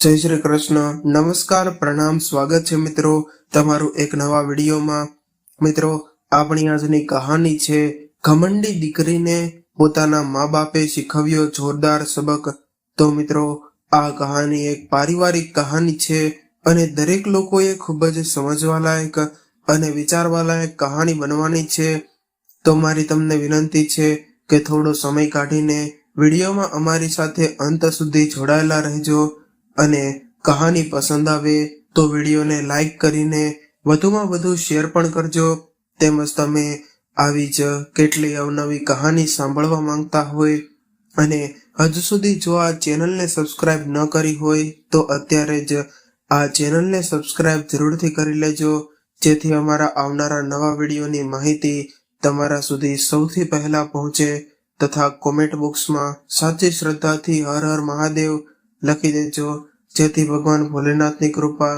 જય શ્રી કૃષ્ણ. નમસ્કાર, પ્રણામ, સ્વાગત છે મિત્રો તમારું એક નવા વિડીયોમાં. મિત્રો, આપણી આજની કહાની છે ઘમંડી દીકરીને પોતાના મા બાપે શીખવ્યો જોરદાર સબક. તો મિત્રો, આ કહાની એક પારિવારિક કહાની છે અને દરેક લોકોએ ખૂબ જ સમજવા લાયક અને વિચારવા લાયક કહાની બનવાની છે. તો મારી તમને વિનંતી છે કે થોડો સમય કાઢીને વિડીયોમાં અમારી સાથે અંત સુધી જોડાયેલા રહેજો અને કહાની પસંદ આવે તો વિડીયોને લાઈક કરીને વધુમાં વધુ શેર પણ કરજો. તેમજ તમે આવી જ કેટલી અવનવી કહાની સાંભળવા માંગતા હોય અને હજુ સુધી જો આ ચેનલને સબસ્ક્રાઇબ ન કરી હોય તો અત્યારે જ આ ચેનલને સબસ્ક્રાઇબ જરૂરથી કરી લેજો, જેથી અમારા આવનારા નવા વિડીયોની માહિતી તમારા સુધી સૌથી પહેલા પહોંચે. તથા કોમેન્ટ બોક્સમાં સાચી શ્રદ્ધાથી હર હર મહાદેવ લખી દેજો, જેથી ભગવાન ભોલેનાથની કૃપા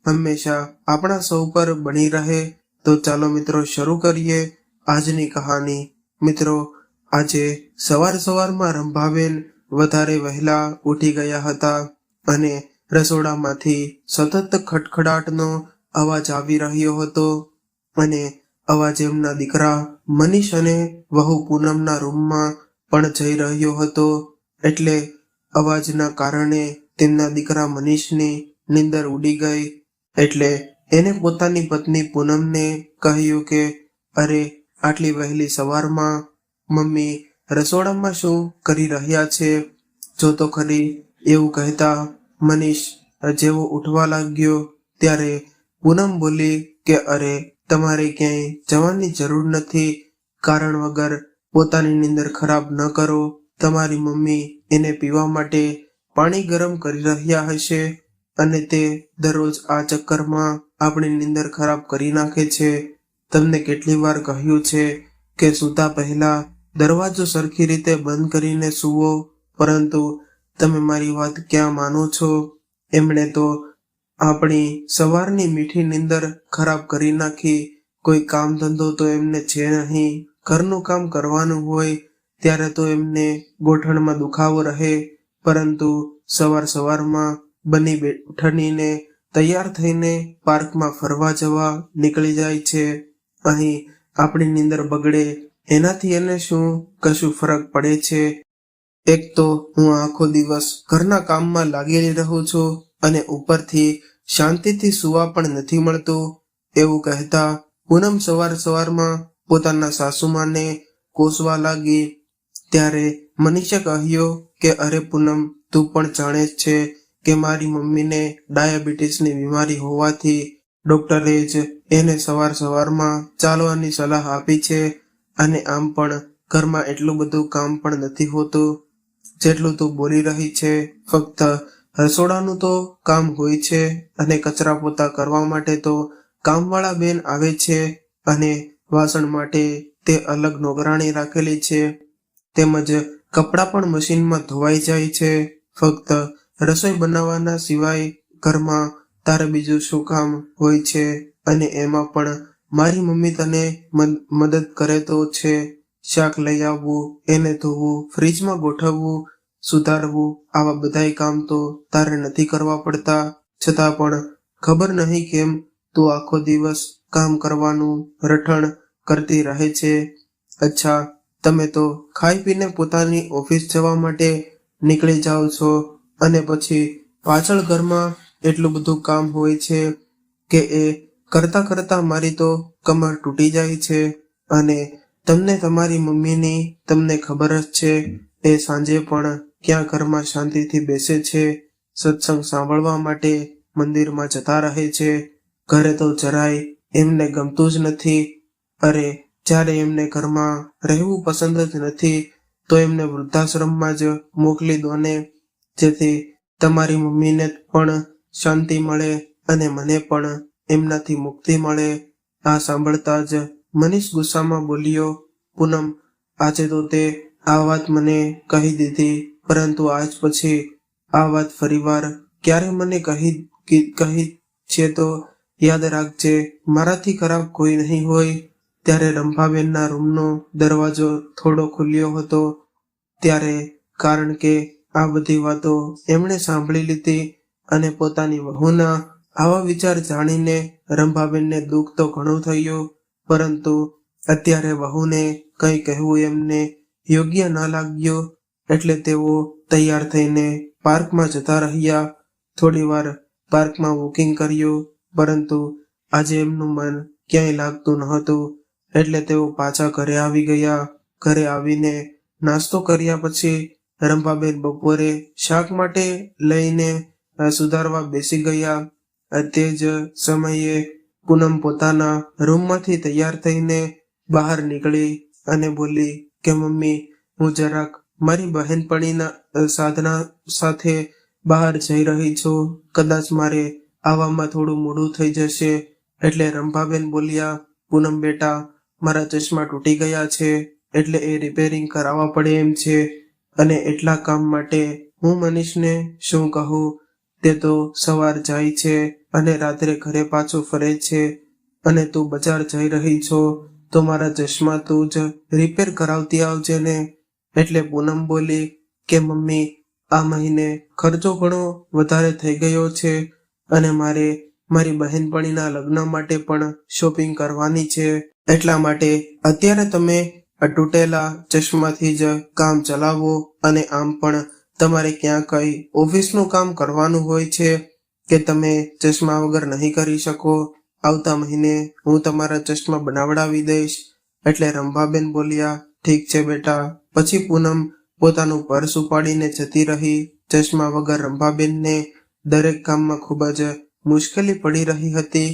હંમેશા આપણા સૌ પર બની રહે. તો ચાલો મિત્રો શરૂ કરીએ આજની કહાની. મિત્રો, આજે સવારમાં રંભાબેન વધારે વહેલા ઉઠી ગયા હતા અને રસોડામાંથી સતત ખડખડાટનો અવાજ આવી રહ્યો હતો અને અવાજ એમના દીકરા મનીષ અને વહુ પૂનમના રૂમમાં પણ જઈ રહ્યો હતો. એટલે અવાજના કારણે તેમના દીકરા મનીષની નીંદર ઉડી ગઈ. એટલે એને પોતાની પત્ની પૂનમને કહ્યું કે અરે, આટલી વહેલી સવારમાં મમ્મી રસોડામાં શું કરી રહ્યા છે, જો તો ખરી. એવું કહેતા મનીષ જેવો ઉઠવા લાગ્યો ત્યારે પૂનમ બોલી કે અરે, તમારે ક્યાંય જવાની જરૂર નથી. કારણ વગર પોતાની નીંદર ખરાબ ન કરો. તમારી મમ્મી એને પીવા માટે પાણી ગરમ કરી રહ્યા હશે અને તે દરરોજ આ ચક્કરમાં આપણી નીંદર ખરાબ કરી નાખે છે. તમને કેટલી વાર કહ્યું છે કે સૂતા પહેલા દરવાજો સરખી રીતે બંધ કરીને સૂવો, પરંતુ તમે મારી વાત ક્યાં માનો છો. એમણે તો આપણી સવારની મીઠી નીંદર ખરાબ કરી નાખી. કોઈ કામ ધંધો તો એમને છે નહીં. ઘરનું કામ કરવાનું હોય ત્યારે તો એમને ગોઠણમાં દુખાવો રહે, પરંતુ સવારમાં બની ઠનીને તૈયાર થઈને પાર્કમાં ફરવા જવા નીકળી જાય છે. અહીં આપણી નીંદર બગડે એનાથી એને શું કશું ફરક પડે છે. એક તો હું આખો દિવસ ઘરના કામમાં લાગેલી રહું છું અને ઉપરથી શાંતિથી સૂવા પણ નથી મળતું. એવું કહેતા પૂનમ સવારમાં પોતાના સાસુમાને કોસવા લાગી. ત્યારે મનીષે કહ્યું કે અરે પૂનમ, તું પણ જાણે જ છે કે મારી મમ્મીને ડાયાબિટીસની બીમારી હોવાથી ડોક્ટરે જ એને સવારમાં ચાલવાની સલાહ આપી છે. અને આમ પણ ઘરમાં એટલું બધું કામ પણ નથી હોતું જેટલું તું બોલી રહી છે. ફક્ત રસોડાનું તો કામ હોય છે અને કચરા પોતા કરવા માટે તો કામવાળા બેન આવે છે અને વાસણ માટે તે અલગ નોકરાણી રાખેલી છે. તેમજ કપડાં પણ મશીનમાં ધોવાઈ જાય છે. ફક્ત રસોઈ બનાવવાના સિવાય ઘરમાં તારે બીજું શું કામ હોય છે. અને એમાં પણ મારી મમ્મી તને મદદ કરે તો છે. શાક લઈ આવવું, એને ધોવું, ફ્રીજમાં ગોઠવવું, સુધારવું, આવા બધાય કામ તો તારે નથી કરવા પડતા. છતાં પણ ખબર નહીં કેમ તું આખો દિવસ કામ કરવાનું રટણ કરતી રહે છે. અચ્છા, તમે તો ખાઈ પીને પોતાની ઓફિસ જવા માટે નીકળી જાઓ છો અને પછી પાછળ ઘરમાં એટલું બધું કામ હોય છે કે એ કરતા મારી તો કમર તૂટી જાય છે. અને તમને તમારી મમ્મીની તમને ખબર જ છે, એ સાંજે પણ ક્યાં ઘરમાં શાંતિથી બેસે છે. સત્સંગ સાંભળવા માટે મંદિરમાં જતા રહે છે. ઘરે તો જરાય એમને ગમતું જ નથી. અરે, જ્યારે એમને ઘરમાં રહેવું પસંદ જ નથી તો એમને વૃદ્ધાશ્રમમાં જ મોકલી દો ને, જેથી તમારી મમ્મીને પણ શાંતિ મળે અને મને પણ એમનાથી મુક્તિ મળે. આ સાંભળતા જ મનીષ ગુસ્સામાં બોલ્યો, પૂનમ, આજે તો તે આ વાત મને કહી દીધી, પરંતુ આજ પછી આ વાત ફરીવાર ક્યારે મને કહી છે તો યાદ રાખજે, મારાથી ખરાબ કોઈ નહીં હોય. ત્યારે રંભાબેનના રૂમનો દરવાજો થોડો ખુલ્યો હતો. ત્યારે કારણ કે આ બધી વાતો એમણે સાંભળી લીધી અને પોતાની વહુના આવા વિચાર જાણીને રંભાબેનને દુઃખ તો ઘણું થયું, પરંતુ અત્યારે વહુને કંઈ કહેવું એમને યોગ્ય ન લાગ્યું, એટલે તેઓ તૈયાર થઈને પાર્કમાં જતા રહ્યા. થોડીવાર પાર્કમાં વોકિંગ કર્યું, પરંતુ આજે એમનું મન ક્યાંય લાગતું નહોતું, એટલે તેઓ પાછા ઘરે આવી ગયા. ઘરે આવીને નાસ્તો કર્યા પછી રંભાબેન બપોરે શાક માટે લઈને સુધારવા બેસી ગયા. તે જ સમયે પૂનમ પોતાના રૂમમાંથી તૈયાર થઈને બહાર નીકળી અને બોલી કે મમ્મી, હું જરાક મારી બહેનપણીના સાધના સાથે બહાર જઈ રહી છું. કદાચ મારે આવવામાં થોડું મોડું થઈ જશે. એટલે રંભાબેન બોલ્યા, પૂનમ બેટા, મારા ચશ્મા તૂટી ગયા છે, એટલે એ રિપેરિંગ કરાવવા પડે એમ છે, અને એટલા કામ માટે હું મનીષને શું કહું? તે તો સવાર જાય છે અને રાત્રે ઘરે પાછો ફરે છે, અને તું બજાર જઈ રહી છો તો મારા ચશ્મા તું જ રિપેર કરાવતી આવજે ને. એટલે પૂનમ બોલી કે મમ્મી, આ મહિને ખર્ચો ઘણો વધારે થઈ ગયો છે, અને મારે મારી બહેનપણીના લગ્ન માટે પણ શોપિંગ કરવાની છે. એટલા માટે અત્યારે તમે આ તૂટેલા ચશ્માથી જ કામ ચલાવો, અને આમ પણ તમારે ક્યાં કઈ ઓફિસનું કામ કરવાનું હોય છે કે તમે ચશ્મા વગર નહીં કરી શકો. આવતા મહિને હું તમારા ચશ્મા બનાવડાવી દઈશ. એટલે રંભાબેન બોલ્યા, ઠીક છે બેટા. પછી પૂનમ પોતાનું પર્સ ઉપાડીને જતી રહી. ચશ્મા વગર રંભાબેનને દરેક કામમાં ખૂબ જ મુશ્કેલી પડી રહી હતી.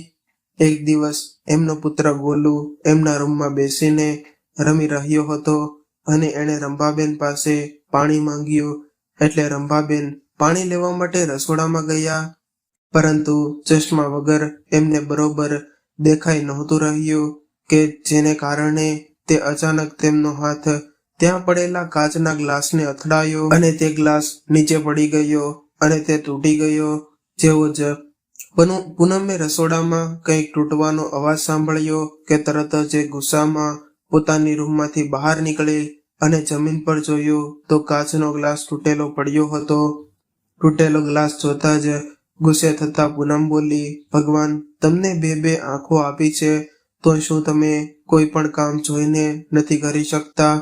એક દિવસ એમનો પુત્ર ગોલુ એમના રૂમમાં બેસીને રમી રહ્યો હતો, અને એણે રંભાબેન પાસે પાણી માંગ્યું. એટલે રંભાબેન પાણી લેવા માટે રસોડામાં ગયા, પરંતુ ચશ્મા વગર એમને બરોબર દેખાઈ નહોતું રહ્યું, કે જેને કારણે તે અચાનક તેમનો હાથ ત્યાં પડેલા કાચના ગ્લાસને અથડાયો, અને તે ગ્લાસ નીચે પડી ગયો અને તે તૂટી ગયો. જેવો જ પૂનમે રસોડામાં કંઈક તૂટવાનો અવાજ સાંભળ્યો કે તરત જ ગુસ્સામાં પોતાની રૂમમાંથી બહાર નીકળી અને જમીન પર જોયું તો કાચનો ગ્લાસ તૂટેલો પડ્યો હતો. તૂટેલો ગ્લાસ જોતા જ ગુસ્સે થતા પૂનમ બોલી, ભગવાન, તમને બે આંખો આપી છે, તો શું તમે કોઈ પણ કામ જોઈને નથી કરી શકતા?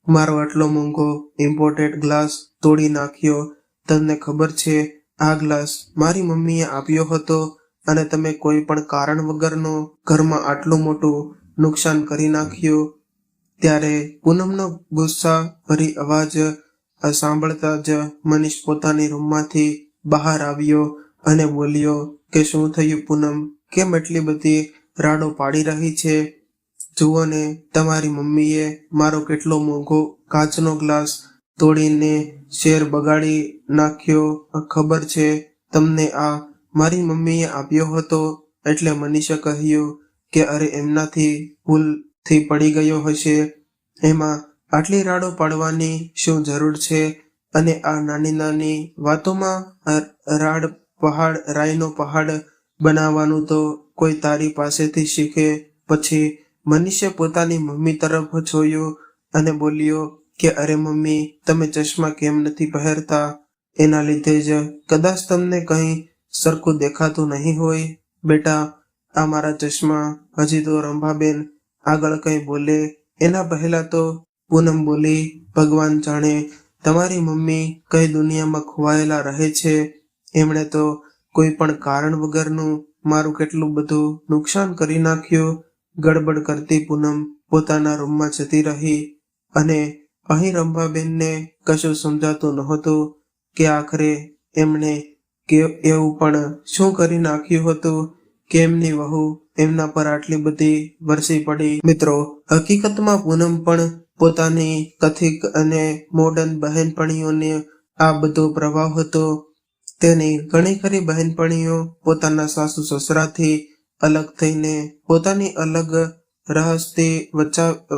મારો આટલો મોંઘો ઇમ્પોર્ટેડ ગ્લાસ તોડી નાખ્યો. તમને ખબર છે, આ ગ્લાસ મારી મમ્મીએ આપ્યો હતો, અને તમે કોઈ પણ કારણ વગરનો ઘરમાં આટલું મોટું નુકસાન કરી નાખ્યું. ત્યારે પૂનમનો ગુસ્સા ભરી અવાજ સાંભળતા જ મનીષ પોતાની રૂમમાંથી બહાર આવ્યો અને બોલ્યો કે શું થયું પૂનમ, કેમ એટલી બધી રાડો પાડી રહી છે? જુઓ ને, તમારી મમ્મીએ મારો કેટલો મોંઘો કાચનો ગ્લાસ તોડીને શેર બગાડી નાખ્યો. ખબર છે તમને, આ મારી મમ્મીએ આપ્યો હતો. એટલે મનીષે કહ્યું કે અરે, એમનાથી ભૂલથી પડી ગયો હશે, એમાં આટલી રાડો પાડવાની શું જરૂર છે? અને આ નાની નાની વાતોમાં રાઈનો પહાડ બનાવવાનું તો કોઈ તારી પાસેથી શીખે. પછી મનીષે પોતાની મમ્મી તરફ જોયું અને બોલ્યો કે અરે મમ્મી, તમે ચશ્મા કેમ નથી પહેરતા? એના લીધે જ કદાચ તમને કંઈ સરખું દેખાતું નહીં હોય. બેટા, આ મારા ચશ્મા. હજી તો રંભાબેન આગળ કંઈ બોલે એના પહેલા તો પૂનમ બોલી, ભગવાન જાણે તમારી મમ્મી કઈ દુનિયામાં ખોવાયેલા રહે છે. એમણે તો કોઈ પણ કારણ વગરનું મારું કેટલું બધું નુકસાન કરી નાખ્યું. ગડબડ કરતી પૂનમ પોતાના રૂમમાં જતી રહી, અને અહીં રંભાબેનને કશું સમજાતું નહોતું કે આખરે એમણે એવું પણ શું કરી નાખ્યું હતું કે એમની વહુ એમના પર આટલી બધી વરસી પડી. મિત્રો, હકીકતમાં પૂનમ પણ પોતાની કથિક અને મોડર્ન બહેનપણીઓને આ બધો પ્રભાવ હતો. તેની ઘણી ખરી બહેનપણીઓ પોતાના સાસુ સસરાથી અલગ થઈને પોતાની અલગ રહસ્તી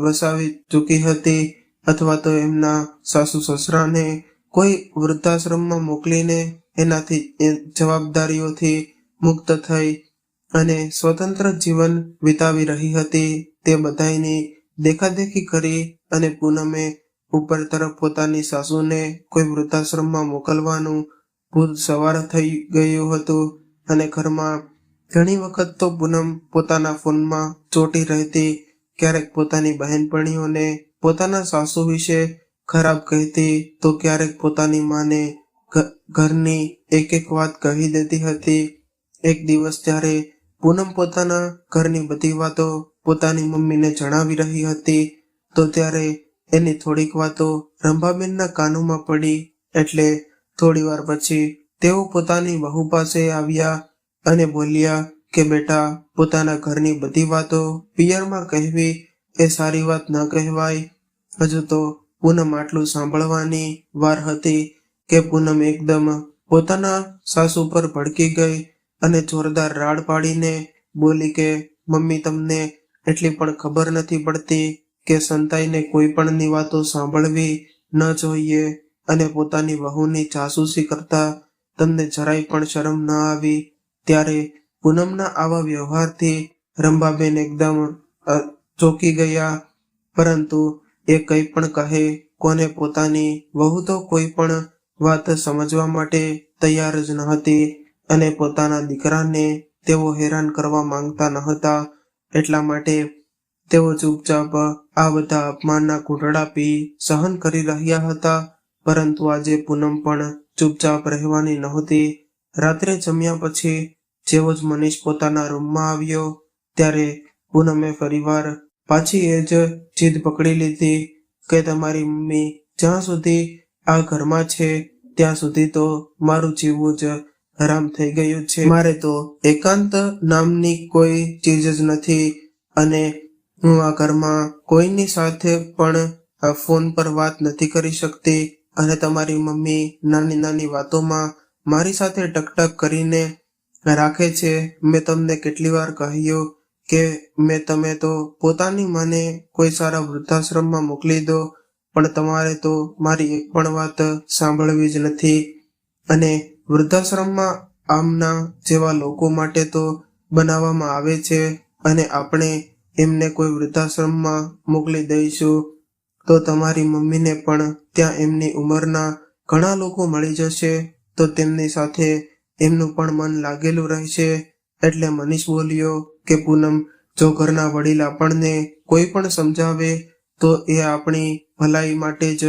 વસાવી ચૂકી હતી, અથવા તો એમના સાસુ સસરાને કોઈ વૃદ્ધાશ્રમમાં મોકલીને એનાથી જવાબદારીઓથી મુક્ત થઈ અને સ્વતંત્ર જીવન વિતાવી રહી હતી. તે બધાયની દેખાદેખી કરી અને પૂનમે ઉપર તરફ પોતાની સાસુને કોઈ વૃદ્ધાશ્રમમાં મોકલવાનું ભૂત સવાર થઈ ગયું હતું અને ઘરમાં ઘણી વખત તો પૂનમ પોતાના ફોનમાં ચોંટી રહેતી, ક્યારેક પોતાની બહેનપણીઓને પોતાના સાસુ વિશે ખરાબ કહેતી, તો ક્યારેક પોતાની માને ઘરની એક એક વાત કહી દેતી હતી. એક દિવસ જ્યારે પૂનમ પોતાના ઘરની બધી વાતો પોતાની મમ્મીને જણાવી રહી હતી, તો ત્યારે એની થોડીક વાતો રંભાબેનના કાનોમાં પડી. એટલે થોડી વાર પછી તેઓ પોતાની વહુ પાસે આવ્યા અને બોલ્યા કે બેટા, પોતાના ઘરની બધી વાતો પિયરમાં કહેવી એ સારી વાત ન કહેવાય. હજુ તો પૂનમ આટલું સાંભળવાની વાર હતી કે પૂનમ એકદમ પોતાના સાસુ પર ભડકી ગઈ અને જોરદાર રાડ પાડીને બોલી કે મમ્મી, તમને એટલી પણ ખબર નથી પડતી કે સંતાઈને કોઈ પણની વાતો સાંભળવી ન જોઈએ અને પોતાની વહુની જાસૂસી કરતા તમને જરાય પણ શરમ ન આવી. ત્યારે પૂનમના આવા વ્યવહારથી રંભાબેન એકદમ ચોંકી ગયા, પરંતુ એ કંઈ પણ કહે કોને પોતાની વહુ તો કોઈ પણ વાત સમજવા માટે તૈયાર જ ન હતી અને પોતાના દીકરાને તેઓ હેરાન કરવા માંગતા ન હતા. એટલા માટે તેઓ ચૂપચાપ આ બધા અપમાનના ઘૂંટડા પી સહન કરી રહ્યા હતા. પરંતુ આજે પૂનમ પણ ચૂપચાપ રહેવાની નહોતી. રાત્રે જમ્યા પછી જેવો જ મનીષ પોતાના રૂમમાં આવ્યો, ત્યારે પૂનમે ફરીવાર પાછી એ જ જીદ પકડી લીધી કે તમારી મમ્મી જ્યાં સુધી આ ઘરમાં છે ત્યાં સુધી તો મારું જીવવું જ હરામ થઈ ગયું છે. મારે તો એકાંત નામની કોઈ ચીજ જ નથી અને હું આ ઘરમાં કોઈની સાથે પણ ફોન પર વાત નથી કરી શકતી અને તમારી મમ્મી નાની નાની વાતોમાં મારી સાથે ટકટક કરીને રાખે છે. મેં તમને કેટલી વાર કહ્યું કે તમે તો પોતાની માને કોઈ સારા વૃદ્ધાશ્રમમાં મોકલી દો, પણ તમારે તો મારી એક પણ વાત સાંભળવી જ નથી. અને વૃદ્ધાશ્રમમાં આમના જેવા લોકો માટે તો બનાવવામાં આવે છે અને આપણે એમને કોઈ વૃદ્ધાશ્રમમાં મોકલી દઈશું તો તમારી મમ્મીને પણ ત્યાં એમની ઉંમરના ઘણા લોકો મળી જશે, તો તેમની સાથે એમનું પણ મન લાગેલું રહેશે. એટલે મનીષ બોલ્યો કે પૂનમ, જો ઘરના વડીલ આપણને કોઈ પણ સમજાવે તો એ આપણી ભલાઈ માટે જ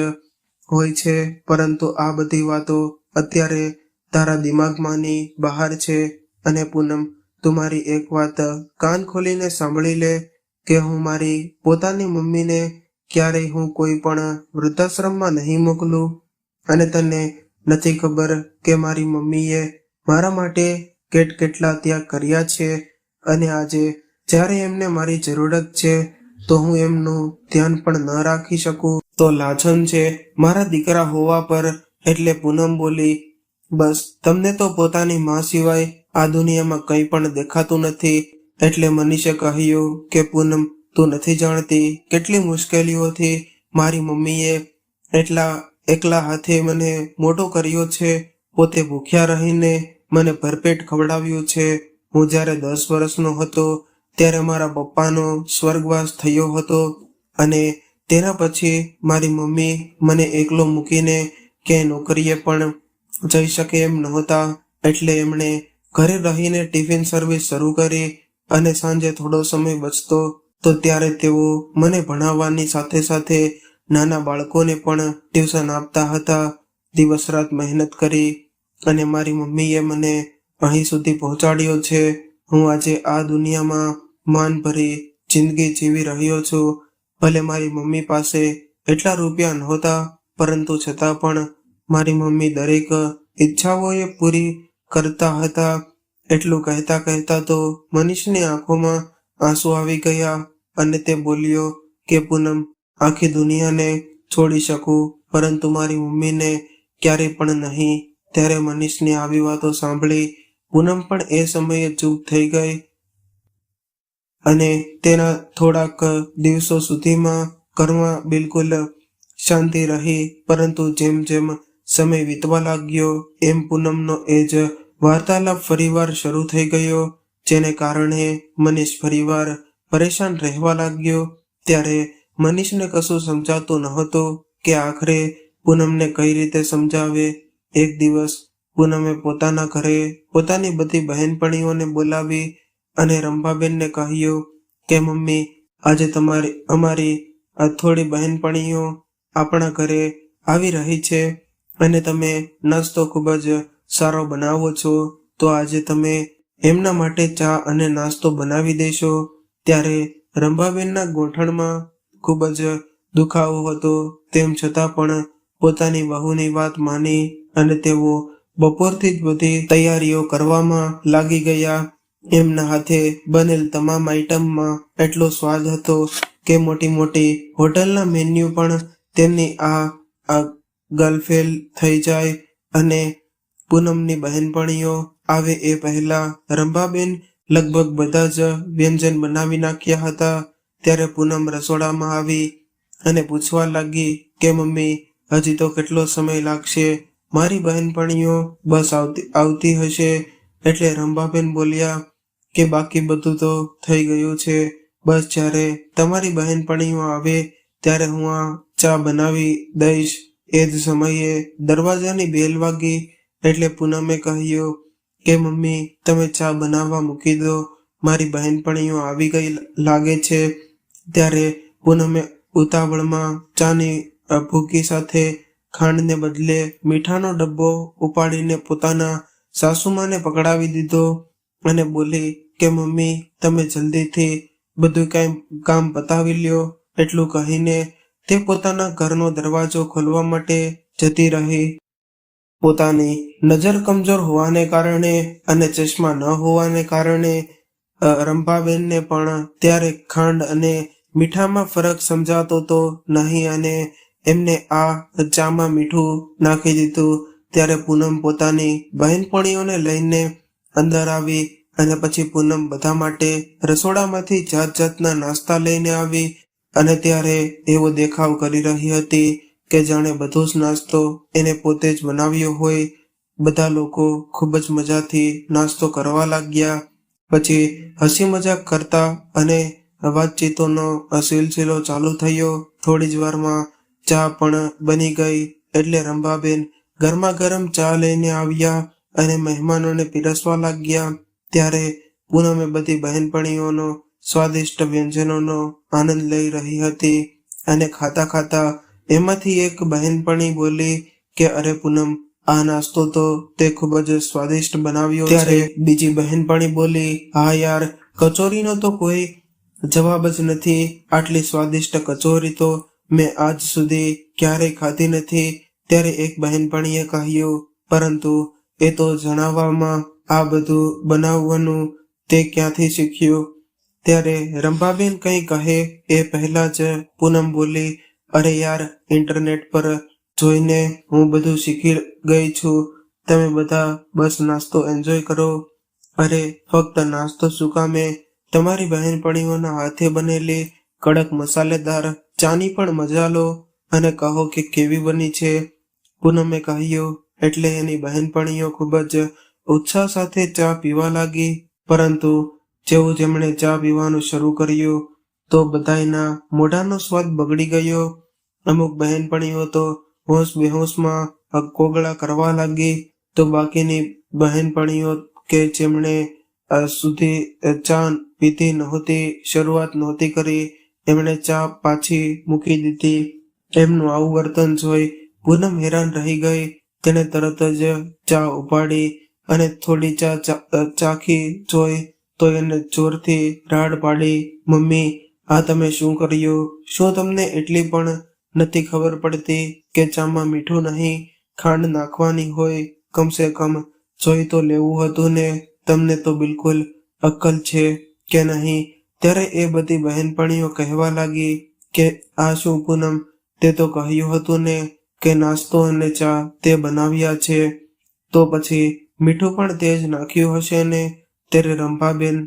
હોય છે, પરંતુ આ બધી વાતો અત્યારે તારા દિમાગમાંની બહાર છે. અને પૂનમ, તું મારી એક વાત કાન ખોલીને સાંભળી લે કે હું મારી પોતાની મમ્મીને ક્યારેય હું કોઈ પણ વૃદ્ધાશ્રમમાં નહીં મોકલું. અને તને નથી ખબર કે મારી મમ્મીએ મારા માટે કેટલા ત્યાગ કર્યા છે અને આજે જ્યારે એમને મારી જરૂરત છે તો હું એમનું ધ્યાન પણ ન રાખી શકું તો લાછન છે મારા દીકરા હોવા પર. એટલે પૂનમ બોલી, બસ તમને તો પોતાની માં સિવાય આ દુનિયામાં કંઈ પણ દેખાતું નથી. એટલે મનીષે કહ્યું કે પૂનમ, તું નથી જાણતી કેટલી મુશ્કેલીઓથી મારી મમ્મીએ એકલા હાથે મને મોટો કર્યો છે. પોતે ભૂખ્યા રહીને મને ભરપેટ ખવડાવ્યું છે. હું જ્યારે 10 વર્ષનો હતો ત્યારે મારા પપ્પાનો સ્વર્ગવાસ થયો હતો અને તેના પછી મારી મમ્મી મને એકલો મૂકીને ક્યાંય નોકરીએ પણ જઈ શકે એમ નહોતા. એટલે એમણે ઘરે રહીને ટિફિન સર્વિસ શરૂ કરી અને સાંજે થોડો સમય બચતો તો ત્યારે તેઓ મને ભણાવવાની સાથે સાથે નાના બાળકોને પણ ટ્યુશન આપતા હતા. દિવસ રાત મહેનત કરી અને મારી મમ્મીએ મને અહીં સુધી પહોંચાડ્યો છે. હું આજે આ દુનિયામાં માન ભરી જિંદગી જીવી રહ્યો છું. ભલે મારી મમ્મી પાસે એટલા રૂપિયા નહોતા, પરંતુ છતાં પણ મારી મમ્મી દરેક ઈચ્છાઓ એ પૂરી કરતા હતા. એટલું કહેતા કહેતા તો મનીષની આંખોમાં આંસુ આવી ગયા અને તે બોલ્યો કે પૂનમ, આખી દુનિયાને છોડી શકું પરંતુ મારી મમ્મીને ક્યારેય પણ નહીં. ત્યારે મનીષની આવી વાતો સાંભળી પૂનમ પણ એ સમયે ચૂપ થઈ ગઈ અને તેના થોડાક દિવસો સુધીમાં ઘરમાં બિલકુલ શાંતિ રહી. પરંતુ જેમ જેમ સમય વીતવા લાગ્યો એમ પૂનમનો એ જ વાર્તાલાપ ફરીવાર શરૂ થઈ ગયો, જેને કારણે મનીષ ફરીવાર પરેશાન રહેવા લાગ્યો. ત્યારે મનીષને કશું સમજાતું નહોતું કે આખરે પૂનમને કઈ રીતે સમજાવે. એક દિવસ પૂનમે પોતાના ઘરે પોતાની બધી બહેનપણીઓને બોલાવી અને રંભાબેનને કહ્યું કે મમ્મી, આજે અમારી આ થોડી બહેનપણીઓ આપણા ઘરે આવી રહી છે અને તમે નાસ્તો ખૂબ જ સારો બનાવો છો, તો આજે તમે એમના માટે ચા અને નાસ્તો બનાવી દેશો. ત્યારે રંભાબેનના ગોઠણમાં ખૂબ જ દુખાવો હતો, તેમ છતાં પણ પોતાની વહુની વાત માની અને તેઓ બપોરથી જ બધી તૈયારીઓ કરવામાં લાગી ગયા. એમના હાથે બનેલ તમામ આઈટમમાં એટલો સ્વાદ હતો કે મોટી મોટી હોટલના મેન્યુ પણ તેમની આ ગલફેલ થઈ જાય. અને પૂનમની બહેનપણીઓ આવે એ પહેલા રંભાબેન લગભગ બધા જ વ્યંજન બનાવી નાખ્યા હતા. ત્યારે પૂનમ રસોડામાં આવી અને પૂછવા લાગી કે મમ્મી, હજી તો કેટલો સમય લાગશે? મારી બહેનપણીઓ બસ આવતી હશે. એટલે રંભાબેન બોલ્યા કે બાકી બધું તો થઈ ગયું છે, બસ જ્યારે તમારી બહેનપણીઓ આવે ત્યારે હું આ ચા બનાવી દઈશ. એ જ સમયે દરવાજાની બેલ વાગી એટલે પૂનમે કહ્યું કે મમ્મી, તમે ચા બનાવવા મૂકી દો, મારી બહેનપણીઓ આવી ગઈ લાગે છે. ત્યારે પૂનમે ઉતાવળમાં ચાની ભૂકી સાથે ખાંડને બદલે મીઠાનો ડબ્બો ઉપાડીને પોતાના સાસુમાને પકડાવી દીધો અને બોલી કે મમ્મી, તમે જલ્દીથી બધું કામ પતાવી લ્યો. એટલું કહીને તે પોતાના ઘરનો દરવાજો ખોલવા માટે જતી રહી. પોતાની નજર કમજોર હોવાને કારણે અને ચશ્મા ન હોવાને કારણે રંભાબેનને પણ ત્યારે ખાંડ અને મીઠામાં ફરક સમજાતો તો નહીં અને એમને આ ચામાં મીઠું નાખી દીધું. ત્યારે પૂનમ પોતાની બહેનપણીઓને લઈને અંદર આવી અને પછી પૂનમ બધા માટે રસોડામાંથી જાત જાતના નાસ્તા લઈને આવી અને ત્યારે એવો દેખાવ કરી રહી હતી કે જાણે બધો જ નાસ્તો એને પોતે જ બનાવ્યો હોય. બધા લોકો ખૂબ જ મજાથી નાસ્તો કરવા લાગ્યા. પછી હસી મજાક કરતા અને વાતચીતોનો સિલસિલો ચાલુ થયો. થોડી જ વારમાં ચા પણ બની ગઈ એટલે રંભાબેન ગરમા ગરમ ચા લઈને આવ્યા અને મહેમાનોને પીરસવા લાગ્યા. ત્યારે પૂનમે બધી બહેનપણીઓનો સ્વાદિષ્ટ વ્યંજનોનો આનંદ લઈ રહી હતી અને ખાતા ખાતા એમાંથી એક બહેનપણી બોલી કે અરે પૂનમ, આ નાસ્તો તો તે ખૂબ જ સ્વાદિષ્ટ બનાવ્યો છે. ત્યારે બીજી બહેનપણી બોલી, હા યાર, કચોરીનો તો કોઈ જવાબ જ નથી. આટલી સ્વાદિષ્ટ કચોરી તો મેં આજ સુધી ક્યારેય ખાધી નથી. ત્યારે એક બહેનપણીએ કહ્યું, પરંતુ એ તો જણાવવામાં આ બધું બનાવવાનું તે ક્યાંથી શીખ્યું? ત્યારે રંભાબેન કંઈ કહે એ પહેલા જ પૂનમ બોલી, અરે યાર, ઇન્ટરનેટ પર જોઈને હું બધું શીખી ગઈ છું. તમે બધા બસ નાસ્તો એન્જોય કરો. અરે ફક્ત નાસ્તો શું કામે, તમારી બહેનપણીઓના હાથે બનેલી કડક મસાલેદાર ચાની પણ મજા લો અને કહો કે કેવી બની છે. પૂનમે કહ્યું એટલે એની બહેનપણીઓ ખૂબ જ ઉત્સાહ સાથે ચા પીવા લાગી. પરંતુ જેવું જેમણે ચા પીવાનું શરૂ કર્યું તો બધાયના મોઢાનો સ્વાદ બગડી ગયો. અમુક બહેનપણીઓ તો હોશ બેહોશમાં કોગળા કરવા લાગી, તો બાકીની બહેનપણીઓ કે જેમણે સુધી ચા પીધી નહોતી, શરૂઆત નહોતી કરી, એમણે ચા પાછી મૂકી દીધી. એમનું આવું વર્તન જોઈ પૂનમ હેરાન રહી ગઈ. તેણે તરત જ ચા ઉપાડી અને થોડી ચા ચાખી જોઈ તો એને જોરથી રાડ પાડી, મમ્મી, આ તમે શું કર્યું? શું તમને એટલી પણ નથી ખબર પડતી કે ચામાં મીઠું નહીં, ખાંડ નાખવાની હોય? કમસે કમ જોઈ તો લેવું હતું ને. તમને તો બિલકુલ અક્કલ છે કે નહીં? ત્યારે એ બધી બહેનપણીઓ કહેવા લાગી કે આ શું પૂનમ, તે તો કહ્યું હતું ને કે નાસ્તો અને ચા તે બનાવ્યા છે, તો પછી મીઠું પણ તે જ નાખ્યું હશે ને. ત્યારે રંભાબેન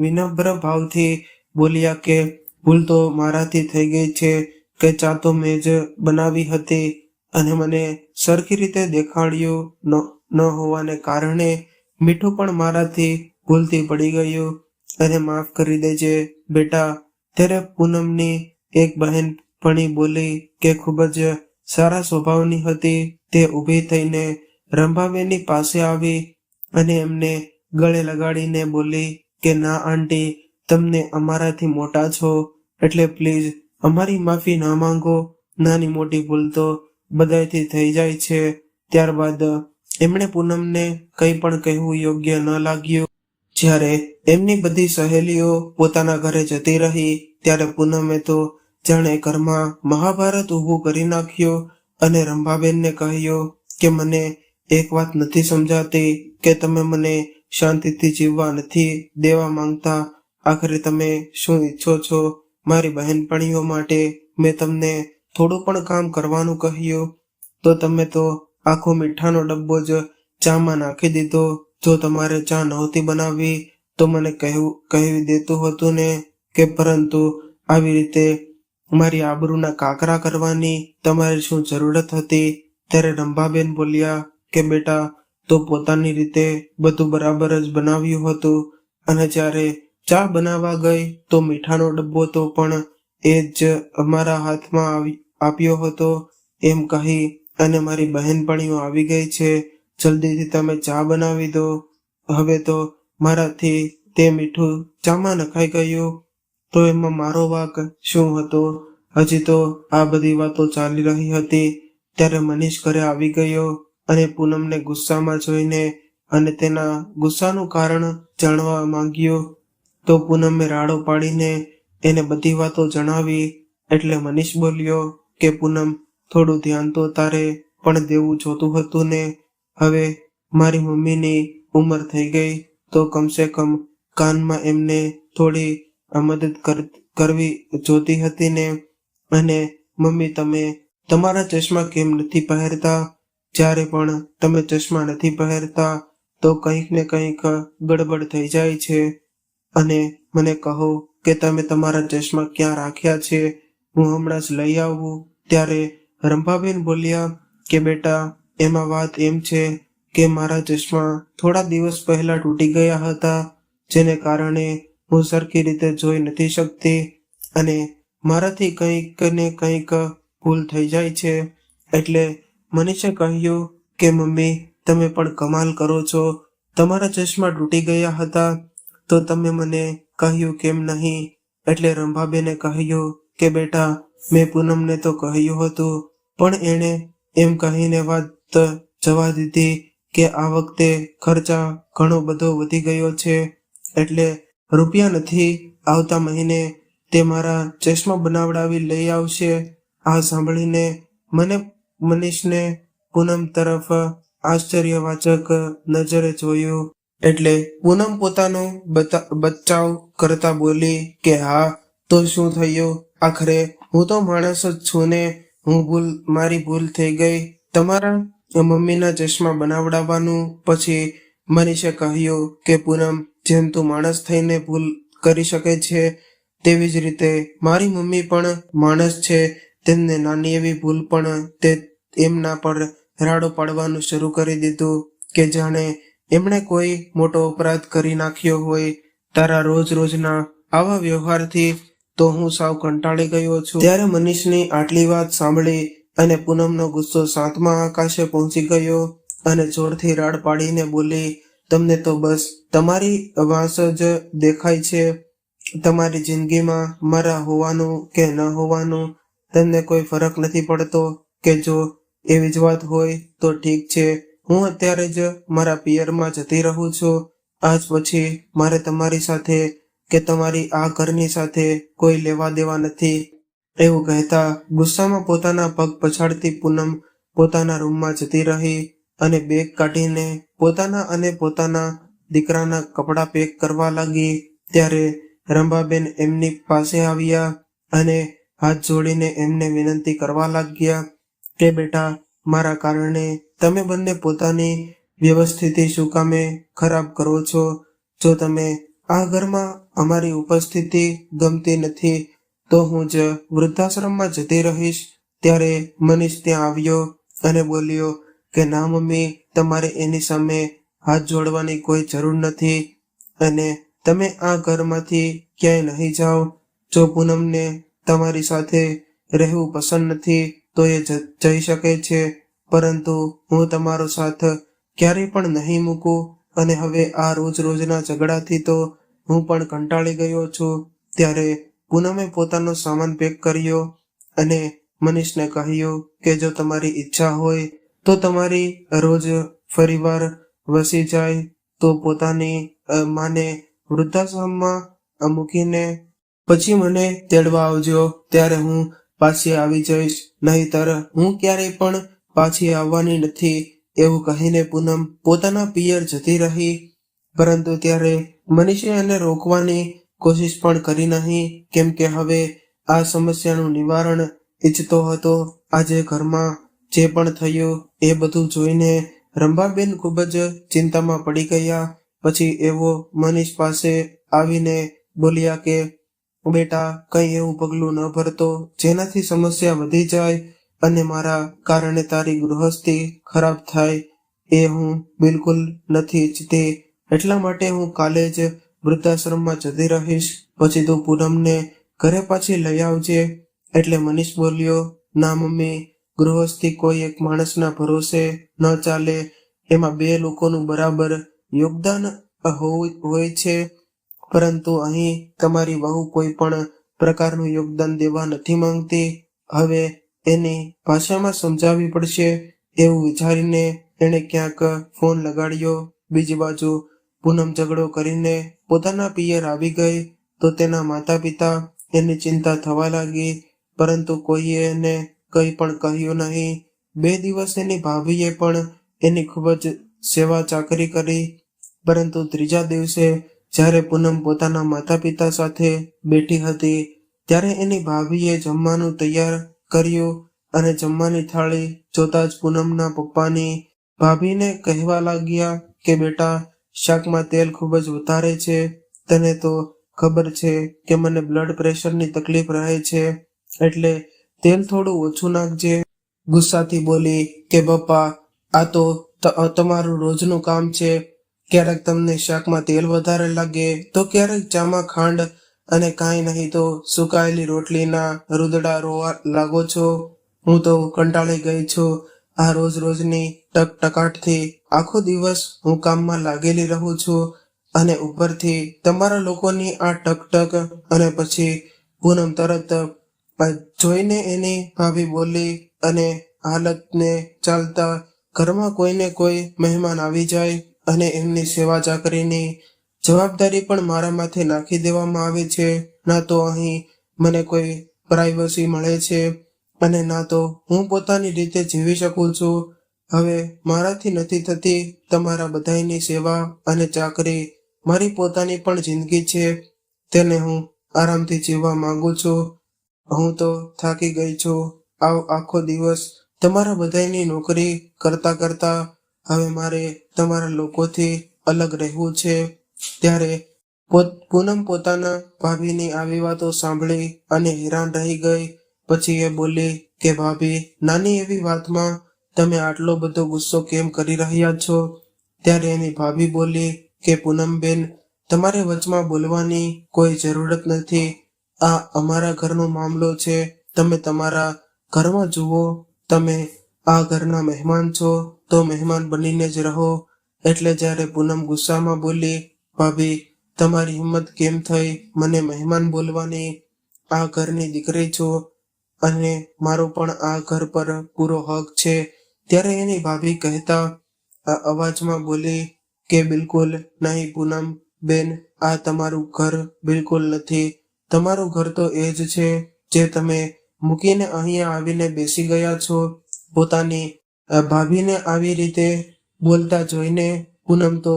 વિનમ્ર ભાવથી બોલ્યા કે ભૂલ તો મારાથી થઈ ગઈ છે કે ચા તો મેં જ બનાવી હતી અને મને સરખી રીતે દેખાડ્યું ન હોવાને કારણે મીઠું પણ મારાથી ભૂલથી પડી ગયું અને માફ કરી દેજે બેટા. ત્યારે પૂનમની એક બહેનપણી બોલી કે ખૂબ જ સારા સ્વભાવની હતી. તે ઊભી થઈને રંભાબેનની પાસે આવી અને એમને ગળે લગાડીને બોલી કે ના આંટી, તમને અમારાથી મોટા છો એટલે પ્લીઝ અમારી માફી ના માંગો. નાની મોટી ભૂલ તો બધાયથી થઈ જાય છે. ત્યારબાદ એમણે પૂનમને કંઈ પણ કહેવું યોગ્ય ન લાગ્યું. જ્યારે એમની બધી સહેલીઓ પોતાના ઘરે જતી રહી ત્યારે પૂનમે તો જાણે ઘરમાં મહાભારત ઊભું કરી નાખ્યો અને રંભાબેનને કહ્યો કે મને એક વાત નથી સમજાતી કે તમે મને શાંતિથી જીવવા નથી દેવા માંગતા. આખરે તમે શું ઈચ્છો છો? મારી બહેનપણીઓ માટે મેં તમને થોડું પણ કામ કરવાનું કહ્યું તો તમે તો આખો મીઠાનો ડબ્બો જ ચામાં નાખી દીધો. જો તમારે ચા નહોતી બનાવવી તો મને કહી દેતું હતું ને, કે પરંતુ આવી રીતે મારી આબરૂના કાકરા કરવાની તમારે શું જરૂરત હતી? ત્યારે રંભાબેન બોલ્યા કે બેટા, તો પોતાની રીતે બધું બરાબર જ બનાવ્યું હતું અને જ્યારે ચા બનાવવા ગઈ તો મીઠાનો ડબ્બો તો પણ એ જ અમારા હાથમાં આપ્યો હતો. એમ કહી અને મારી બહેનપણીઓ આવી ગઈ છે, જલ્દીથી તમે ચા બનાવી દો. હવે તો મારાથી તે મીઠું ચામાં નખાઈ ગયું તો એમાં મારો વાંક શું હતો? હજી તો આ બધી વાતો ચાલી રહી હતી ત્યારે મનીષ ઘરે આવી ગયો અને પૂનમને ગુસ્સામાં જોઈને અને તેના ગુસ્સાનું કારણ જાણવા માંગ્યું. તો પૂનમે રાડો પાડીને એને બધી વાતો જણાવી. એટલે મનીષ બોલ્યો કે પૂનમ, થોડું ધ્યાન તો તારે પણ દેવું જોતું હતું ને. હવે મારી મમ્મીની ઉંમર થઈ ગઈ તો કમસે કમ કાનમાં એમને થોડી મદદ કરવી જોતી હતી ને. અને મમ્મી, તમે તમારા ચશ્મા કેમ નથી પહેરતા? જ્યારે પણ તમે ચશ્મા નથી પહેરતા તો કંઈક ને કંઈક ગડબડ થઈ જાય છે. અને મને કહો કે તમે તમારા ચશ્મા ક્યાં રાખ્યા છે, હું હમણાં જ લઈ આવું. ત્યારે રંભાબેન બોલ્યા કે બેટા, એમાં વાત એમ છે કે મારા ચશ્મા થોડા દિવસ પહેલા તૂટી ગયા હતા, જેને કારણે હું સરખી રીતે જોઈ નથી શકતી અને મારાથી કંઈક ને કંઈક ભૂલ થઈ જાય છે. એટલે મનીષે કહ્યું કે મમ્મી, તમે પણ કમાલ કરો છો, તમારા ચશ્મા તૂટી ગયા હતા તો તમે મને કહ્યું કેમ નહીં? એટલે રંભાબેને કહ્યું કે બેટા, મેં પૂનમને તો કહ્યું હતું પણ એણે એમ કહીને વાત જવા દીધી કે આ વખતે ખર્ચા ઘણો બધો વધી ગયો છે એટલે રૂપિયા નથી, આવતા મહિને તે મારા ચશ્મા બનાવડાવી લઈ આવશે. આ સાંભળીને મનીષને પૂનમ તરફ આશ્ચર્યવાચક નજરે જોયું. એટલે પૂનમ પોતાનો બચાવ કરતા બોલી કે હા, તો શું થયું? આખરે હું તો માણસ જ છું ને. મારી ભૂલ થઈ ગઈ તમારા મમ્મીના ચશ્મા બનાવડાવવાનું. પછી મનીષે કહ્યું કે પૂનમ, જેમ તું માણસ થઈને ભૂલ કરી શકે છે તેવી જ રીતે મારી મમ્મી પણ માણસ છે. તેમને નાની એવી ભૂલ પણ તે એમના પર રાડો પાડવાનું શરૂ કરી દીધું કે જાણે એમણે કોઈ મોટો અપરાધ કરી નાખ્યો હોય. તારા રોજના આવા વ્યવહારથી તો હું સાવ કંટાળી ગયો છું. ત્યારે મનીષની આટલી વાત સાંભળી અને પૂનમનો ગુસ્સો 7મા આકાશે પહોંચી ગયો અને જોરથી રાડ પાડીને બોલી, તમને તો બસ તમારી વાંસ જ દેખાય છે. તમારી જિંદગીમાં મારા હોવાનું કે ન હોવાનું તમને કોઈ ફરક નથી પડતો? કે જો એવી જ વાત હોય તો ઠીક છે, હું અત્યારે જ મારા પિયરમાં જતી રહું છું. આજ પછી મારે તમારી સાથે કે તમારી આ ઘરની સાથે કોઈ લેવા દેવા નથી. એવું કહેતા ગુસ્સામાં પોતાના પગ પછાડતી પૂનમ પોતાના રૂમમાં જતી રહી અને બેગ કાઢીને પોતાના અને પોતાના દીકરાના કપડાં પેક કરવા લાગી. ત્યારે રંભાબેન એમની પાસે આવ્યા અને હાથ જોડીને એમને વિનંતી કરવા લાગ્યા કે બેટા, મારા કારણે તમે બંને પોતાની વ્યવસ્થિતિ શું કામે ખરાબ કરો છો? જો તમે આ ઘરમાં અમારી ઉપસ્થિતિ ગમતી નથી તો હું જ વૃદ્ધાશ્રમમાં જતી રહીશ. ત્યારે મનીષ ત્યાં આવ્યો અને બોલ્યો કે ના મમ્મી, તમારે એની સામે હાથ જોડવાની કોઈ જરૂર નથી અને તમે આ ઘરમાંથી ક્યાંય નહીં જાઓ. જો પૂનમને તમારી સાથે રહેવું પસંદ નથી તો એ જઈ શકે છે. પરંતુ હું તમારો સાથ ક્યારેય પણ નહીં મૂકું અને હવે આ રોજના ઝઘડાથી તો હું પણ કંટાળી ગયો છું. ત્યારે પૂનમે પોતાનો સામાન પેક કર્યો અને મનીષને કહ્યું કે જો તમારી ઈચ્છા હોય તો તમારી રોજ ફરીવાર વસી જાય તો પોતાની માને વૃદ્ધાશ્રમમાં મૂકીને પછી મને તેડવા આવજો, ત્યારે હું પાછી આવી જઈશ, નહીંતર હું ક્યારેય પણ પાછી આવવાની નથી. એવું કહીને પૂનમ પોતાના પિયર જતી રહી. પરંતુ ત્યારે મનીષે એને રોકવાની કોશિશ પણ કરી નહીં, કેમ કે હવે આ સમસ્યાનું નિવારણ ઈચ્છતો હતો. આજે ઘરમાં જે પણ થયું એ બધું જોઈને રંભાબેન ખૂબ જ ચિંતામાં પડી ગયા. પછી એવો મનીષ પાસે આવીને બોલ્યા કે બેટા, કંઈ એવું પગલું ન ભરતો જેનાથી સમસ્યા વધી જાય અને મારા કારણે તારી ગૃહસ્થી ખરાબ થાય. એ હું બિલકુલ નથી ઈચ્છતી. એટલા માટે હું કાલે જ વૃદ્ધાશ્રમમાં જતી રહીશ. પછી તું પૂનમને ઘરે પાછી લઈ આવજે. એટલે મનીષ બોલ્યો, ના મમ્મી, ગૃહસ્થી કોઈ એક માણસના ભરોસે ન ચાલે. એમાં બે લોકોનું બરાબર યોગદાન હોય છે. પરંતુ અહીં તમારી વહુ કોઈ પણ પ્રકારનું યોગદાન દેવા નથી માંગતી. હવે એની ભાષામાં સમજાવવી પડશે. એવું વિચારીને એણે ક્યાંક ફોન લગાડ્યો. બીજી બાજુ પૂનમ ઝઘડો કરીને પોતાના પિયર આવી ગઈ તો તેના માતા પિતા એની ચિંતા થવા લાગી, પરંતુ કોઈએ એને કંઈ પણ કહ્યું નહીં. 2 દિવસ એની ભાભીએ પણ એની ખૂબ જ સેવા ચાકરી કરી. પરંતુ ત્રીજા દિવસે જ્યારે પૂનમ પોતાના માતા પિતા સાથે બેઠી હતી ત્યારે એની ભાભીએ જમવાનું તૈયાર કર્યું અને જમવાની થાળી જોતા જ પૂનમના પપ્પાની ભાભીને કહેવા લાગ્યા કે બેટા, શાકમાં તેલ ખૂબ જ વધારે છે. તને તો ખબર છે કે મને બ્લડ પ્રેશરની તકલીફ રહે છે, એટલે તેલ થોડું ઓછું નાખજે. ગુસ્સાથી બોલી કે પપ્પા, આ તો તમારું રોજનું કામ છે. ક્યારેક તમને શાકમાં તેલ વધારે લાગે તો ક્યારેક ચામાં ખાંડ અને કાંઈ નહીં તો સુકાયેલી રોટલીના રૂદડા રોવા લાગો છો. હું તો કંટાળી ગઈ છું આ રોજની ટકટકાટથી. આખો દિવસ હું કામમાં લાગેલી રહું છું અને ઉપરથી તમારા લોકોની આ ટકટક. અને પછી પૂનમ તરત જોઈને એની ભાભી બોલી અને હાલતને ચાલતા ઘરમાં કોઈને કોઈ મહેમાન આવી જાય અને એમની સેવા ચાકરીની જવાબદારી પણ મારા માથે નાખી દેવામાં આવે છે. ના તો અહીં મને કોઈ પ્રાઇવસી મળે છે અને ના તો હું પોતાની રીતે જીવી શકું છું. હવે મારાથી નથી થતી તમારા બધાયની સેવા અને ચાકરી. મારી પોતાની પણ જિંદગી છે, તેને હું આરામથી જીવવા માંગુ છું. હું તો થાકી ગઈ છું આખો દિવસ તમારા બધાયની નોકરી કરતા હવે મારે તમારા લોકોથી અલગ રહેવું છે. ત્યારે પૂનમ પોતાના ભાભીની આવી વાતો સાંભળી અને હેરાન રહી ગઈ. પછી એ બોલી કે ભાભી, નાની એવી વાતમાં તમે આટલો બધો ગુસ્સો કેમ કરી રહ્યા છો? ત્યારે એની ભાભી બોલી કે પૂનમબેન, તમારે વચમાં બોલવાની કોઈ જરૂરત નથી. આ અમારા ઘરનો મામલો છે. તમે તમારા ઘરમાં જુઓ. તમે આ ઘરના મહેમાન છો તો મહેમાન બનીને જ રહો. એટલે જ્યારે પૂનમ ગુસ્સામાં બોલી, ભાભી, તમારી હિંમત કેમ થઈ મને મહેમાન બોલવાની? આ ઘરની દીકરી છો અને મારો પણ આ ઘર પર પૂરો હક છે. ત્યારે એની ભાભી કહેતા અવાજમાં બોલી કે બિલકુલ નહીં પૂનમ બેન, આ તમારું ઘર બિલકુલ નથી. તમારું ઘર તો એ જ છે જે તમે મૂકીને અહીંયા આવીને બેસી ગયા છો. પોતાની ભાભીને આવી રીતે બોલતા જોઈને પૂનમ તો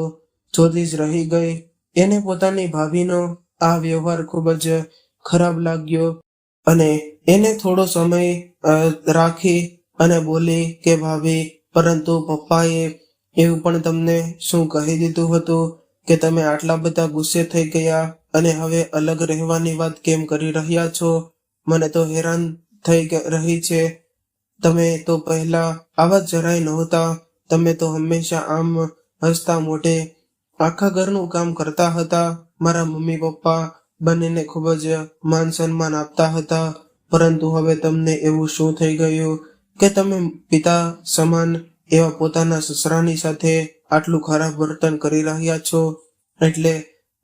જોતી જ રહી ગઈ. એને પોતાની ભાભીનો આ વ્યવહાર ખૂબ જ ખરાબ લાગ્યો અને એને થોડો સમય રાખી અને બોલી કે ભાભી, પરંતુ પપ્પાએ એવું પણ તમને શું કહી દીધું હતું કે તમે આટલા બધા ગુસ્સે થઈ ગયા અને હવે અલગ રહેવાની વાત કેમ કરી રહ્યા છો? મને તો હેરાન થઈ રહી છે. તમે તો પહેલા આવા જરાય નહોતા. તમે તો હંમેશા આમ હસતા મોઢે આખા ઘરનું કામ કરતા હતા. મારા મમ્મી પપ્પા બંનેને ખૂબ જ માન સન્માન આપતા હતા. પરંતુ હવે તમને એવું શું થઈ ગયું કે તમે પિતા સમાન એવા પોતાના સસરાની સાથે આટલું ખરાબ વર્તન કરી રહ્યા છો? એટલે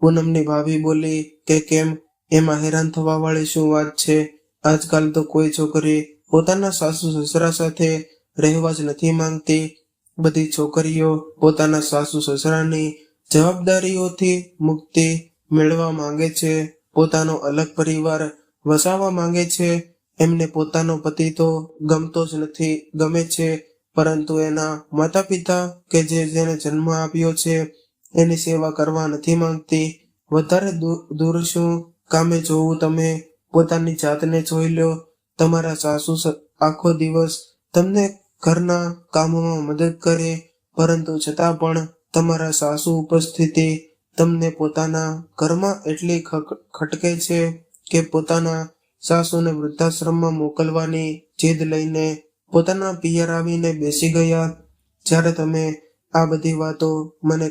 પૂનમની ભાભી બોલી કે કેમ, એમાં હેરાન થવા વાળી શું વાત છે? આજકાલ તો કોઈ છોકરી પોતાના સાસુ સસરા સાથે રહેવા જ નથી માંગતી. બધી છોકરીઓ પોતાના સાસુ સસરાની જવાબદારીઓથી મુક્તિ મેળવવા માંગે છે, પોતાનો અલગ પરિવાર વસાવવા માંગે છે. એમને પોતાનો પતિ તો ગમતો જ નથી, ગમે છે, પરંતુ એના માતા પિતા કે જેને જન્મ આપ્યો છે એની સેવા કરવા નથી માંગતી. વધારે દૂર શું કામે જોવું? તમે પોતાની જાતને જોઈ લો. તમારા સાસુ આખો દિવસ તમને ઘરના કામોમાં મદદ કરે, પરંતુ છતાં પણ તમારા સાસુ ઉપસ્થિતિ તમને પોતાના ઘરમાં એટલી ખટકે છે કે પોતાના સાસુને વૃદ્ધાશ્રમમાં મોકલવાની જીદ લઈને પોતાના પિયર આવીને બેસી ગયા. જ્યારે તમે આ બધી વાતો મને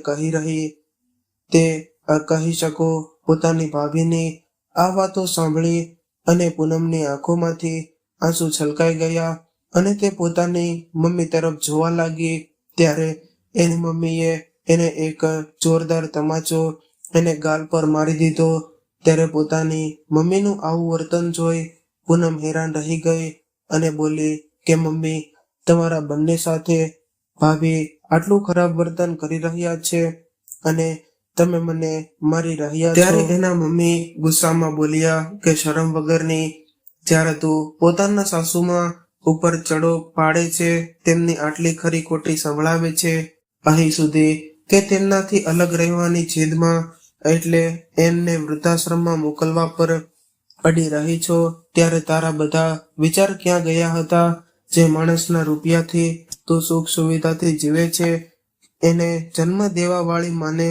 કહી શકો. પોતાની ભાભીની આ વાતો સાંભળી અને પૂનમની આંખોમાંથી આંસુ છલકાઈ ગયા અને તે પોતાની મમ્મી તરફ જોવા લાગી. ત્યારે એની મમ્મીએ એને એક જોરદાર તમાચો એને ગાલ પર મારી દીધો. ત્યારે પોતાની મમ્મીનું આવું વર્તન જોઈ પૂનમ હેરાન રહી ગઈ અને બોલી કે મમ્મી, તમારા બંને સાથે ભાભી આટલું ખરાબ વર્તન કરી રહ્યા છે અને તમે મને મારી રહ્યા છો. ત્યારે એના મમ્મી ગુસ્સામાં બોલ્યા કે શરમ વગરની, જ્યારે તું પોતાના સાસુમાં ઉપર ચડો પાડે છે, તેમની આટલી ખરી ખોટી સંભળાવે છે, અહીં સુધી કે તેમનાથી અલગ રહેવાની જીદમાં, એટલે એમને વૃદ્ધાશ્રમમાં મોકલવા પર અડી રહી છો, ત્યારે તારા બધા વિચાર ક્યાં ગયા હતા? જે માણસના રૂપિયાથી તું સુખ સુવિધાથી જીવે છે, એને જન્મ દેવા વાળી માને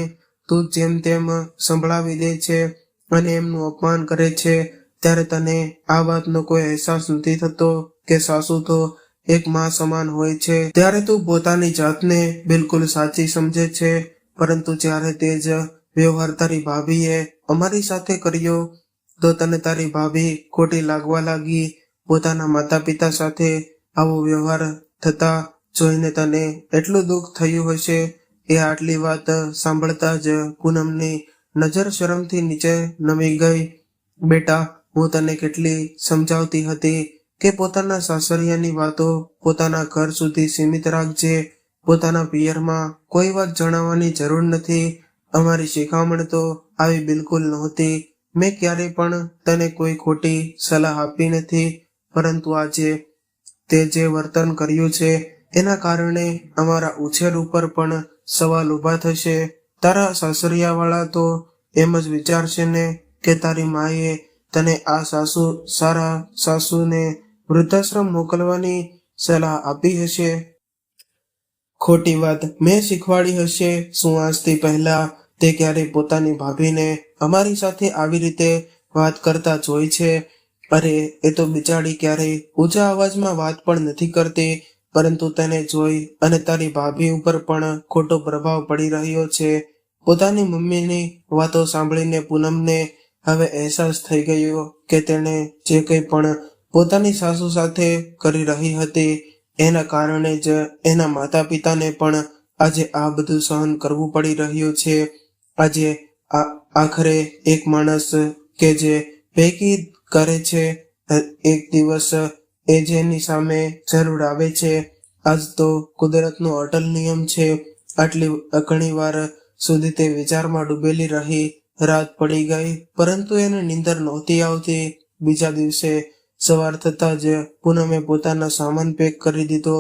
તું જેમ તેમ સંભળાવી દે છે અને એમનું અપમાન કરે છે. ત્યારે તને આ વાતનો કોઈ અહેસાસ નથી થતો કે સાસુ તો એક માં સમાન હોય છે. ત્યારે તું પોતાની જાતને બિલકુલ સાચી સમજે છે, પરંતુ જ્યારે તે જ વ્યવહાર તારી ભાભીએ અમારી સાથે કર્યો તો તને તારી ભાભી ખોટી લાગવા લાગી. પોતાના માતા પિતા સાથે આવો વ્યવહાર થતા જોઈને તને એટલું દુઃખ થયું હશે. એ આટલી વાત સાંભળતા જ પૂનમની નજર શરમથી નીચે નમી ગઈ. બેટા, હું તને કેટલી સમજાવતી હતી કે પોતાના સાસરિયાની વાતો પોતાના ઘર સુધી સીમિત રાખજે. પોતાના પિયરમાં કોઈ વાત જણાવવાની જરૂર નથી. અમારી શિખામણ તો આવી બિલકુલ નહોતી. મેં ક્યારેય પણ તને કોઈ ખોટી સલાહ આપી નથી, પરંતુ આજે તે જે વર્તન કર્યું છે એના કારણે અમારા ઉછેર ઉપર પણ સવાલ ઊભા થશે. તારા સાસરિયાવાળા તો એમ જ વિચારશે ને કે તારી માએ તને આ સારા સાસુને વૃદ્ધાશ્રમ મોકલવાની સલાહ આપી હશે. ખોટી વાત મેં શીખવાડી હશે. શું આજથી પહેલા તે ક્યારેય પોતાની ભાભીને અમારી સાથે આવી રીતે વાત કરતા જોઈ છે? અરે, એ તો બિચારી ક્યારેય ઊંચા અવાજમાં વાત પણ નથી કરતી, પરંતુ તેને જોઈ અને તારી ભાભી ઉપર પણ ખોટો પ્રભાવ પડી રહ્યો છે. પોતાની મમ્મીની વાતો સાંભળીને પૂનમને હવે અહેસાસ થઈ ગયો કે તેણે જે કંઈ પણ પોતાની સાસુ સાથે કરી રહી હતી એના કારણે જ એના માતા પિતાને પણ આજે આ બધું સહન કરવું પડી રહ્યું છે. આજે આખરે એક માણસ કે જે ભેગી કરે છે, એક દિવસ એ જેની સામે જરૂર આવે છે. આજ તો કુદરતનો અટલ નિયમ છે. આટલી ઘણી વાર સુધી તે વિચારમાં ડૂબેલી રહી. રાત પડી ગઈ, પરંતુ એને નીંદર નહોતી આવતી. બીજા દિવસે સવાર થતાં જ પૂનમે પોતાનો સામાન પેક કરી દીધો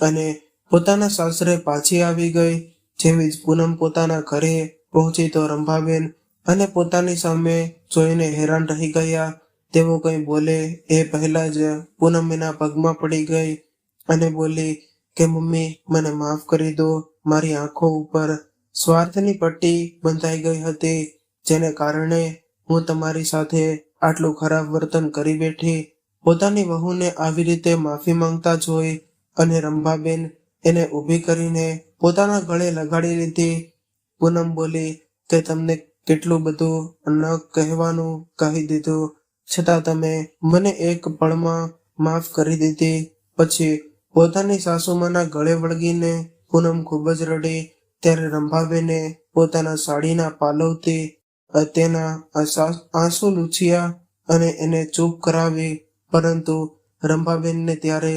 અને પોતાના સાસરે પાછી આવી ગઈ. જેવી જ પૂનમ પોતાના ઘરે પહોંચી તો રંભાબેન અને પોતાની સામે જોઈને હેરાન રહી ગયા. તેઓ કંઈ બોલે એ પહેલા જ પૂનમ એના પગમાં પડી ગઈ અને બોલી કે મમ્મી, મને માફ કરી દો. મારી આંખો ઉપર સ્વાર્થની પટ્ટી બંધાઈ ગઈ હતી, જેને કારણે હું તમારી સાથે આટલું ખરાબ વર્તન કરી બેઠી. પોતાની વહુને આવી રીતે માફી માંગતા જોઈ અને રંભાબેન એને ઊભી કરીને પોતાના ગળે લગાડી લીધી. પૂનમ બોલી કે તમને કેટલું બધું ન કહેવાનું કહી દીધું, છતાં તમે મને એક પળમાં માફ કરી દીધી. પછી પોતાની સાસુમાના ગળે વળગીને પૂનમ ખૂબ જ રડી. ત્યારે રંભાબેને પોતાના સાડીના પાલવથી તેના આંસુ લૂછ્યા અને એને ચૂપ કરાવી. પરંતુ રંભાબેનને ત્યારે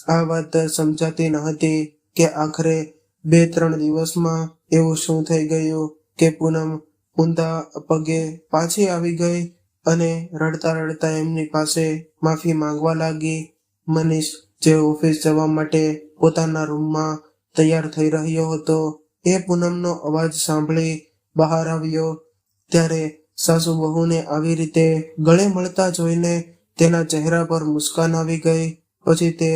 આ વાત સમજાતી ન હતી કે આખરે 2-3 દિવસમાં એવું શું થઈ ગયું કે પૂનમ ઊંધા પગે પાછી આવી ગઈ અને રડતા રડતા એમની પાસે માફી માંગવા લાગી. મનીષ જે ઓફિસ જવા માટે પોતાના રૂમમાં તૈયાર થઈ રહ્યો હતો એ પૂનમનો અવાજ સાંભળી બહાર આવ્યો. ત્યારે સાસુ વહુને આવી રીતે ગળે મળતા જોઈને તેના ચહેરા પર મુસ્કાન આવી ગઈ. પછી તે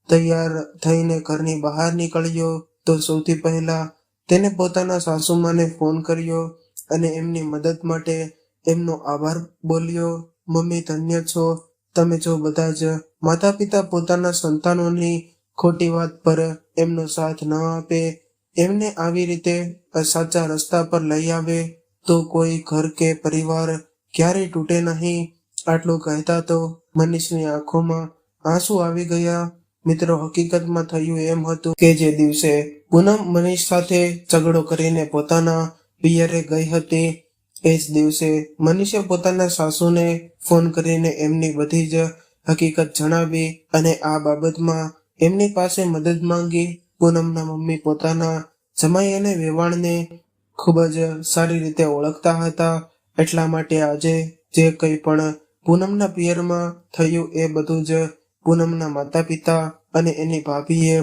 તૈયાર થઈને ઘરની બહાર નીકળ્યો તો સૌથી પહેલા તેને પોતાના સાસુમાને ફોન કર્યો અને એમની મદદ માટે એમનો આભાર બોલ્યો. મમ્મી, ધન્ય છો તમે. જો બધા જ માતા પિતા પોતાના સંતાનોની ખોટી વાત પર એમનો સાથ ન આપે, એમને આવી રીતે સાચા રસ્તા પર લઈ આવે તો કોઈ ઘર કે પરિવાર ક્યારેય તૂટે નહીં. આટલું કહેતા તો મનીષની આંખોમાં આંસુ આવી ગયા. મિત્રો, હકીકતમાં થયું એમ હતું કે જે દિવસે પૂનમ મનીષ સાથે ઝઘડો કરીને પોતાના પિયરે ગઈ હતી એ જ દિવસે મનીષે પોતાના સાસુને ફોન કરીને એમની બધી જ હકીકત જણાવી અને આ બાબતમાં એમની પાસે મદદ માંગી. પૂનમના મમ્મી પોતાના જમાઈ અને વેવાણને ખૂબ જ સારી રીતે ઓળખતા હતા. એટલા માટે આજે જે કંઈ પણ પૂનમના પિયરમાં થયું એ બધું જ પૂનમના માતા પિતા અને એની ભાભીએ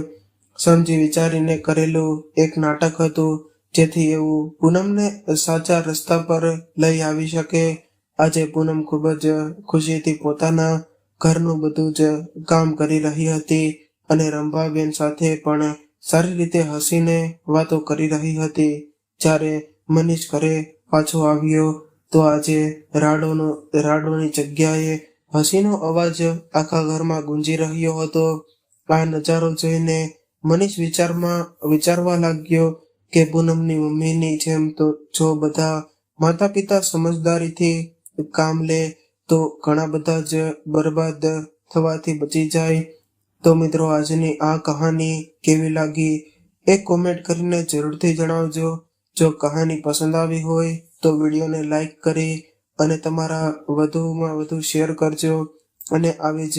સમજી વિચારીને કરેલું એક નાટક હતું, જેથી એવું પૂનમને સાચા રસ્તા પર લઈ આવી શકે. આજે પૂનમ ખૂબ જ ખુશીથી પોતાના ઘરનું બધું જ કામ કરી રહી હતી અને રંભાબેન સાથે પણ સારી રીતે હસીને વાતો કરી રહી હતી. જ્યારે મનીષ ઘરે પાછો આવ્યો તો આજે રાડોની જગ્યાએ હસીનો અવાજ આખા ઘરમાં ગુંજી રહ્યો હતો. આ નજારો જોઈને મનીષ વિચારવા લાગ્યો કે પૂનમની મમ્મીની જેમ તો જો બધા માતા પિતા સમજદારીથી કામ લે તો ઘણા બધા જ બરબાદ થવાથી બચી જાય. તો મિત્રો, આજની આ કહાની કેવી લાગી એ કોમેન્ટ કરીને જરૂરથી જણાવજો. જો કહાની પસંદ આવી હોય તો વિડીયોને લાઈક કરી અને તમારા વધુમાં વધુ શેર કરજો. અને આવી જ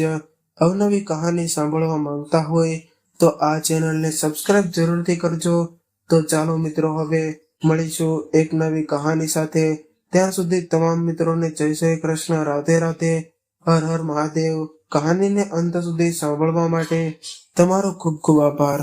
અવનવી કહાની સાંભળવા માંગતા હોય તો આ ચેનલને સબસ્ક્રાઇબ જરૂરથી કરજો. તો ચાલો મિત્રો, હવે મળીશું એક નવી કહાની સાથે. ત્યાં સુધી તમામ મિત્રોને જય શ્રી કૃષ્ણ, રાધે રાધે, હર હર મહાદેવ. કહાનીને અંત સુધી સાંભળવા માટે તમારો ખૂબ ખૂબ આભાર.